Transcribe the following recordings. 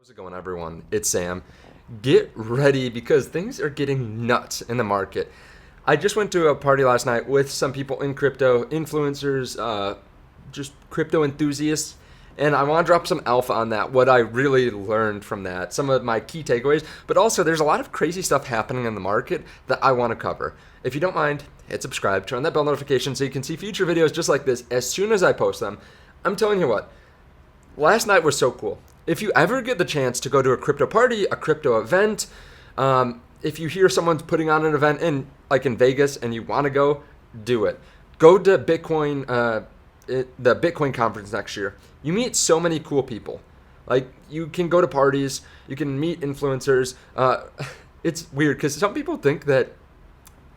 How's it going, everyone? It's Sam. Get ready because things are getting nuts in the market. I just went to a party last night with some people in crypto, influencers, just crypto enthusiasts, and I want to drop some alpha on that, what I really learned from that, some of my key takeaways, but also there's a lot of crazy stuff happening in the market that I want to cover. If you don't mind, hit subscribe, turn on that bell notification so you can see future videos just like this as soon as I post them. I'm telling you what, last night was so cool. If you ever get the chance to go to a crypto party, a crypto event, if you hear someone's putting on an event in Vegas and you want to go, do it. Go to the Bitcoin conference next year. You meet so many cool people. Like, you can go to parties, you can meet influencers. It's weird because some people think that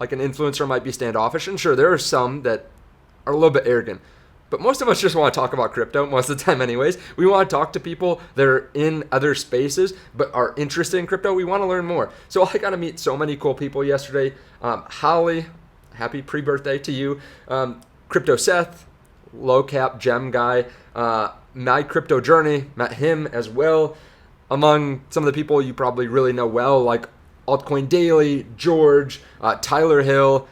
like an influencer might be standoffish, and sure, there are some that are a little bit arrogant. But most of us just want to talk about crypto most of the time anyways. We want to talk to people that are in other spaces but are interested in crypto. We want to learn more. So I got to meet so many cool people yesterday. Holly, happy pre-birthday to you. Crypto Seth, low cap gem guy. My crypto journey, met him as well. Among some of the people you probably really know well, like Altcoin Daily, George, Tyler Hill.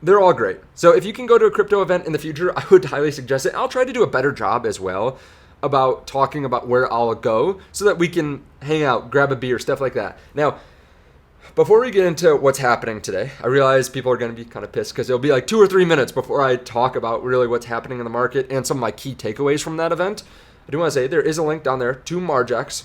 They're all great. So if you can go to a crypto event in the future, I would highly suggest it. I'll try to do a better job as well about talking about where I'll go so that we can hang out, grab a beer, stuff like that. Now, before we get into what's happening today, I realize people are going to be kind of pissed because it'll be like 2 or 3 minutes before I talk about really what's happening in the market and some of my key takeaways from that event. I do want to say there is a link down there to Margex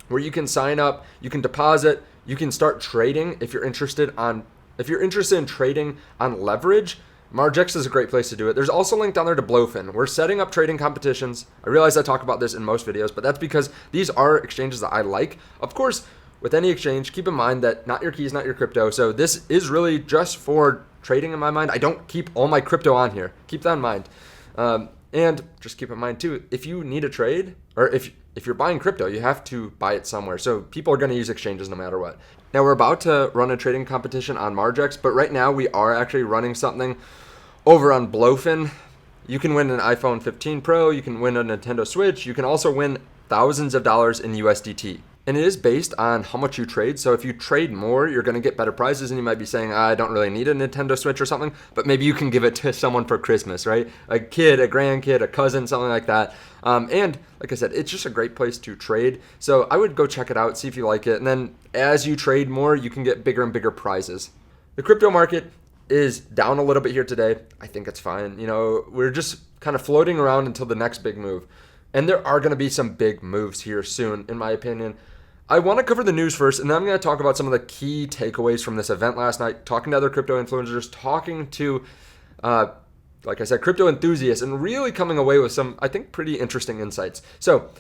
where you can sign up, you can deposit, you can start trading if you're interested in trading on leverage. Margex is a great place to do it. There's also a link down there to Blowfin. We're setting up trading competitions. I realize I talk about this in most videos, but that's because these are exchanges that I like. Of course, with any exchange, keep in mind that not your keys, not your crypto. So this is really just for trading in my mind. I don't keep all my crypto on here. Keep that in mind. And just keep in mind too, if you need a trade or if you're buying crypto, you have to buy it somewhere. So people are going to use exchanges no matter what. Now we're about to run a trading competition on Margex, but right now we are actually running something over on Blowfin. You can win an iPhone 15 Pro, you can win a Nintendo Switch, you can also win thousands of dollars in USDT. And it is based on how much you trade. So if you trade more, you're going to get better prizes. And you might be saying, I don't really need a Nintendo Switch or something, but maybe you can give it to someone for Christmas, right? A kid, a grandkid, a cousin, something like that. And like I said, it's just a great place to trade. So I would go check it out, see if you like it. And then as you trade more, you can get bigger and bigger prizes. The crypto market is down a little bit here today. I think it's fine. You know, we're just kind of floating around until the next big move. And there are going to be some big moves here soon, in my opinion. I want to cover the news first, and then I'm going to talk about some of the key takeaways from this event last night, talking to other crypto influencers, talking to, like I said, crypto enthusiasts, and really coming away with some, I think, pretty interesting insights. So,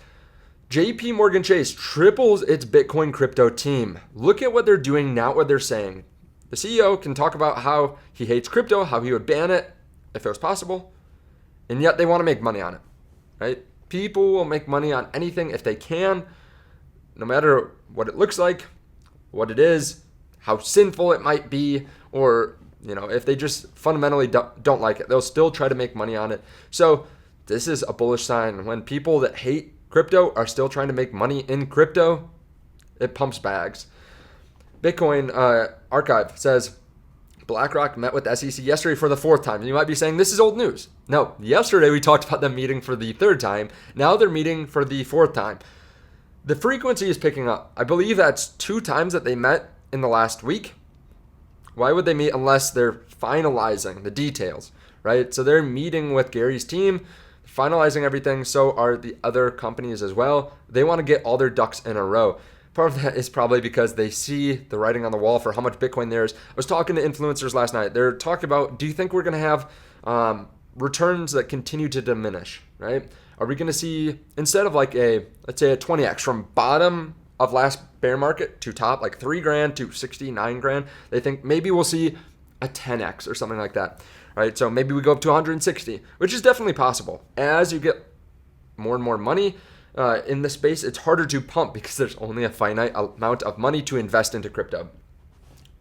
JP Morgan Chase triples its Bitcoin crypto team. Look at what they're doing, not what they're saying. The CEO can talk about how he hates crypto, how he would ban it if it was possible, and yet they want to make money on it, right? People will make money on anything if they can, no matter what it looks like, what it is, how sinful it might be, or if they just fundamentally don't like it, they'll still try to make money on it. So this is a bullish sign. When people that hate crypto are still trying to make money in crypto, it pumps bags. Bitcoin Archive says, BlackRock met with the SEC yesterday for the 4th time. And you might be saying, this is old news. No, yesterday we talked about them meeting for the 3rd time. Now they're meeting for the 4th time. The frequency is picking up. I believe that's 2 times that they met in the last week. Why would they meet unless they're finalizing the details, right? So they're meeting with Gary's team, finalizing everything. So are the other companies as well. They want to get all their ducks in a row. Part of that is probably because they see the writing on the wall for how much Bitcoin there is. I was talking to influencers last night. They're talking about, do you think we're going to have returns that continue to diminish, right? Are we going to see, instead of like let's say a 20x from bottom of last bear market to top, like $3,000 to 69 grand, they think maybe we'll see a 10x or something like that, right? So maybe we go up to 160, which is definitely possible. As you get more and more money in this space, it's harder to pump because there's only a finite amount of money to invest into crypto.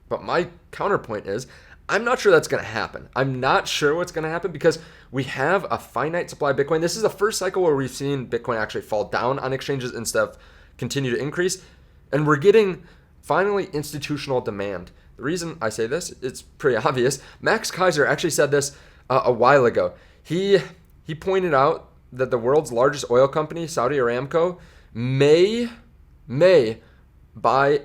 But my counterpoint is, I'm not sure that's going to happen. I'm not sure what's going to happen because we have a finite supply of Bitcoin. This is the first cycle where we've seen Bitcoin actually fall down on exchanges instead of continue to increase. And we're getting finally institutional demand. The reason I say this, it's pretty obvious. Max Kaiser actually said this a while ago. He pointed out that the world's largest oil company, Saudi Aramco, may buy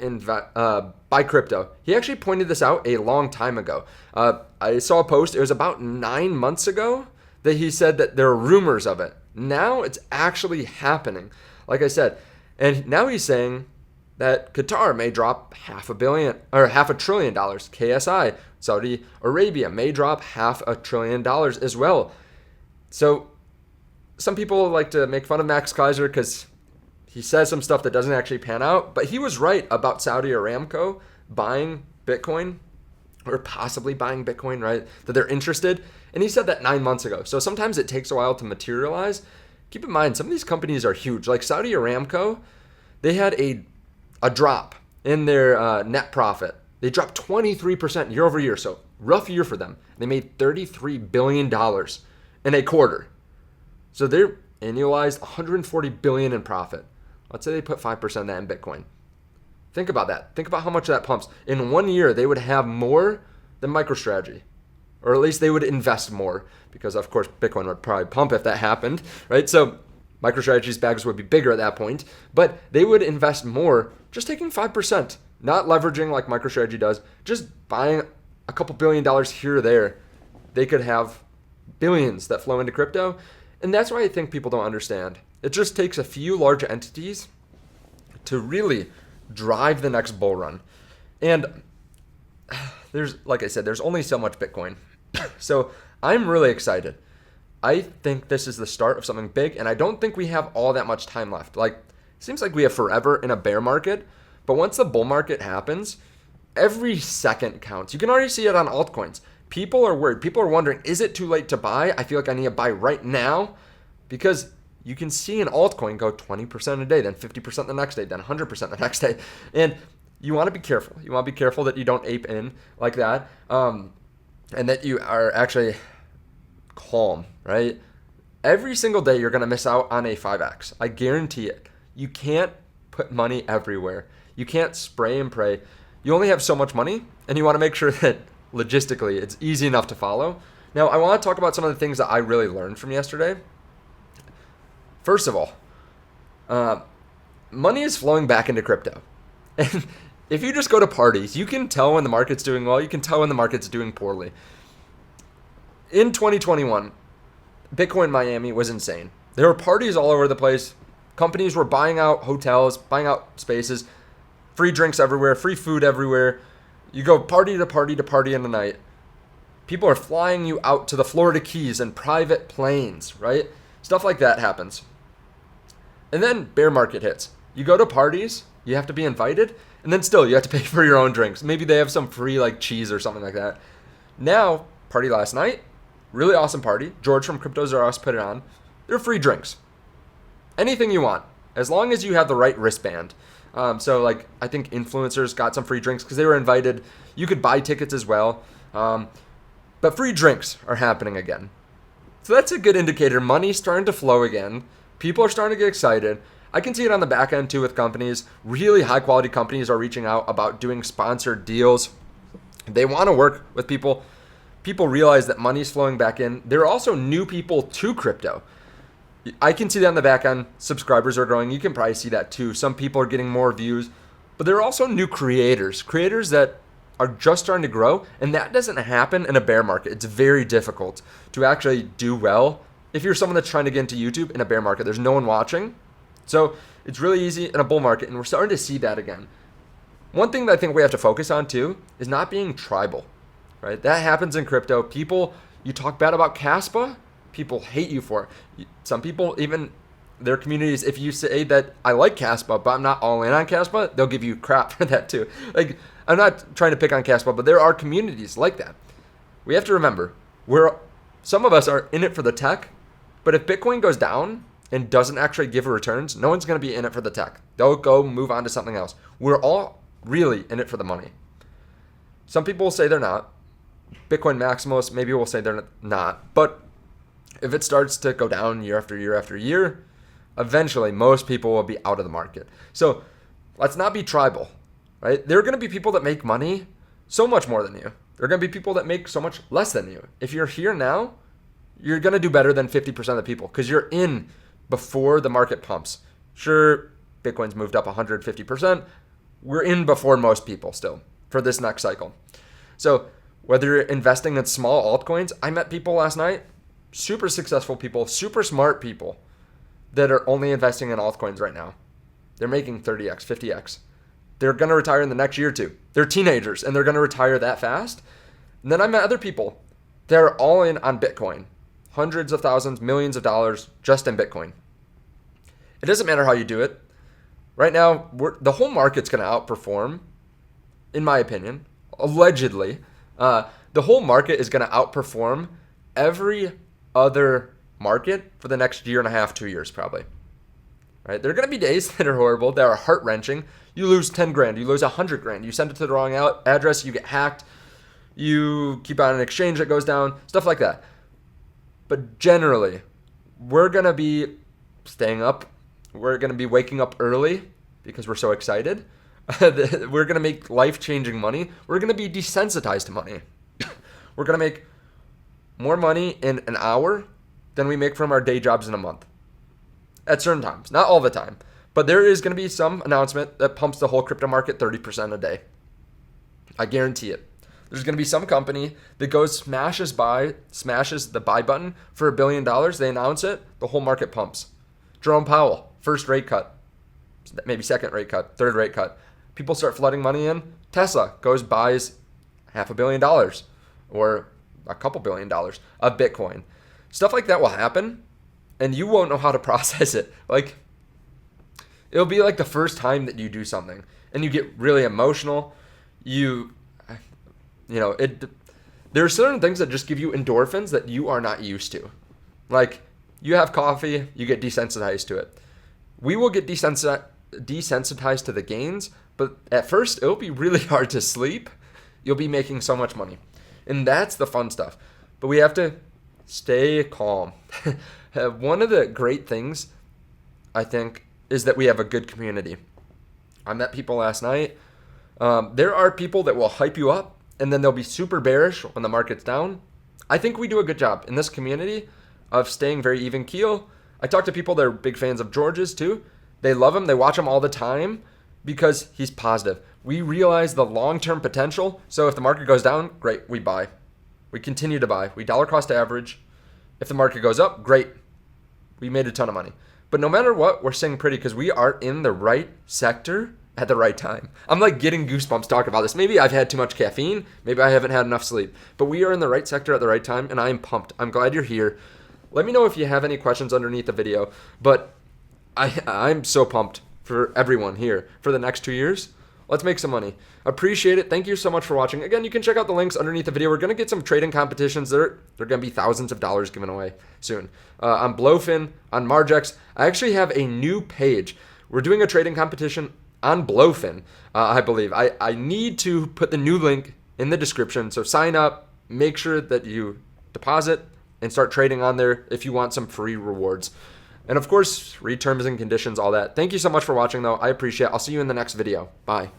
crypto. He actually pointed this out a long time ago. I saw a post, it was about 9 months ago, that he said that there are rumors of it. Now it's actually happening, like I said. And now he's saying that Qatar may drop $500 million or $500 billion. KSI, Saudi Arabia, may drop $500 billion as well. So some people like to make fun of Max Kaiser because he says some stuff that doesn't actually pan out, but he was right about Saudi Aramco buying Bitcoin or possibly buying Bitcoin, right? That they're interested. And he said that 9 months ago. So sometimes it takes a while to materialize. Keep in mind, some of these companies are huge. Like Saudi Aramco, they had a drop in their net profit. They dropped 23% year over year. So rough year for them. They made $33 billion in a quarter. So they're annualized $140 billion in profit. Let's say they put 5% of that in Bitcoin. Think about that. Think about how much that pumps. In 1 year, they would have more than MicroStrategy. Or at least they would invest more. Because, of course, Bitcoin would probably pump if that happened, right? So MicroStrategy's bags would be bigger at that point. But they would invest more just taking 5%. Not leveraging like MicroStrategy does. Just buying a couple $1 billion here or there. They could have billions that flow into crypto. And that's why I think people don't understand. It just takes a few large entities to really drive the next bull run. And there's, like I said, there's only so much Bitcoin. So I'm really excited. I think this is the start of something big, and I don't think we have all that much time left. Like, it seems like we have forever in a bear market, but once the bull market happens, every second counts. You can already see it on altcoins. People are worried. People are wondering, is it too late to buy? I feel like I need to buy right now because you can see an altcoin go 20% a day, then 50% the next day, then 100% the next day. And you want to be careful. You want to be careful that you don't ape in like that, and that you are actually calm, right? Every single day you're going to miss out on a 5x. I guarantee it. You can't put money everywhere. You can't spray and pray. You only have so much money, and you want to make sure that logistically it's easy enough to follow. Now, I want to talk about some of the things that I really learned from yesterday. First of all, money is flowing back into crypto. And if you just go to parties, you can tell when the market's doing well. You can tell when the market's doing poorly. In 2021, Bitcoin Miami was insane. There were parties all over the place. Companies were buying out hotels, buying out spaces, free drinks everywhere, free food everywhere. You go party to party to party in the night. People are flying you out to the Florida Keys in private planes, right? Stuff like that happens. And then bear market hits. You go to parties, you have to be invited, and then still you have to pay for your own drinks. Maybe they have some free like cheese or something like that. Now, party last night, really awesome party. George from Cryptos R Us put it on. They're free drinks. Anything you want, as long as you have the right wristband. So like I think influencers got some free drinks because they were invited. You could buy tickets as well. But free drinks are happening again. So that's a good indicator. Money's starting to flow again. People are starting to get excited. I can see it on the back end too with companies. Really high quality companies are reaching out about doing sponsored deals. They want to work with people. People realize that money's flowing back in. There are also new people to crypto. I can see that on the back end. Subscribers are growing. You can probably see that too. Some people are getting more views. But there are also new creators that are just starting to grow. And that doesn't happen in a bear market. It's very difficult to actually do well if you're someone that's trying to get into YouTube in a bear market. There's no one watching. So it's really easy in a bull market. And we're starting to see that again. One thing that I think we have to focus on too is not being tribal, right? That happens in crypto. People, you talk bad about Caspa, people hate you for it. Some people, even their communities, if you say that I like Caspa, but I'm not all in on Caspa, they'll give you crap for that too. Like, I'm not trying to pick on Caspa, but there are communities like that. We have to remember, some of us are in it for the tech, but if Bitcoin goes down and doesn't actually give returns, no one's going to be in it for the tech. They'll go move on to something else. We're all really in it for the money. Some people will say they're not. Bitcoin maximalists maybe will say they're not. But if it starts to go down year after year after year, eventually most people will be out of the market. So let's not be tribal, right? There are going to be people that make money so much more than you. There are going to be people that make so much less than you. If you're here now, you're going to do better than 50% of the people because you're in before the market pumps. Sure, Bitcoin's moved up 150%. We're in before most people still for this next cycle. So whether you're investing in small altcoins, I met people last night, super successful people, super smart people that are only investing in altcoins right now. They're making 30x, 50x. They're going to retire in the next year or two. They're teenagers and they're going to retire that fast. And then I met other people that are all in on Bitcoin. Hundreds of thousands, millions of dollars just in Bitcoin. It doesn't matter how you do it. Right now, the whole market's going to outperform, in my opinion, allegedly. The whole market is going to outperform every other market for the next year and a half, 2 years probably. Right? There are going to be days that are horrible, that are heart-wrenching. You lose 10 grand, you lose 100 grand, you send it to the wrong address, you get hacked, you keep on an exchange that goes down, stuff like that. But generally, we're going to be staying up. We're going to be waking up early because we're so excited. We're going to make life-changing money. We're going to be desensitized to money. We're going to make more money in an hour than we make from our day jobs in a month. At certain times, not all the time. But there is going to be some announcement that pumps the whole crypto market 30% a day. I guarantee it. There's going to be some company that goes smashes the buy button for $1 billion. They announce it. The whole market pumps. Jerome Powell, first rate cut, maybe second rate cut, third rate cut. People start flooding money in. Tesla goes buys $500 million or a couple $1 billion of Bitcoin. Stuff like that will happen, and you won't know how to process it. Like, it'll be like the first time that you do something, and you get really emotional. There are certain things that just give you endorphins that you are not used to. Like, you have coffee, you get desensitized to it. We will get desensitized to the gains, but at first, it'll be really hard to sleep. You'll be making so much money. And that's the fun stuff. But we have to stay calm. One of the great things, I think, is that we have a good community. I met people last night. There are people that will hype you up, and then they'll be super bearish when the market's down. I think we do a good job in this community of staying very even keel. I talk to people that are big fans of George's too. They love him. They watch him all the time because he's positive. We realize the long-term potential. So if the market goes down, great, we buy. We continue to buy. We dollar cost average. If the market goes up, great. We made a ton of money. But no matter what, we're staying pretty because we are in the right sector at the right time. I'm like getting goosebumps talking about this. Maybe I've had too much caffeine. Maybe I haven't had enough sleep. But we are in the right sector at the right time, and I am pumped. I'm glad you're here. Let me know if you have any questions underneath the video. But I'm so pumped for everyone here for the next 2 years. Let's make some money. Appreciate it. Thank you so much for watching. Again, you can check out the links underneath the video. We're going to get some trading competitions. They're going to be thousands of dollars given away soon. On Blowfin, on Margex. I actually have a new page. We're doing a trading competition on Blowfin, I believe. I need to put the new link in the description. So sign up. Make sure that you deposit and start trading on there if you want some free rewards. And of course, read terms and conditions, all that. Thank you so much for watching, though. I appreciate it. I'll see you in the next video. Bye.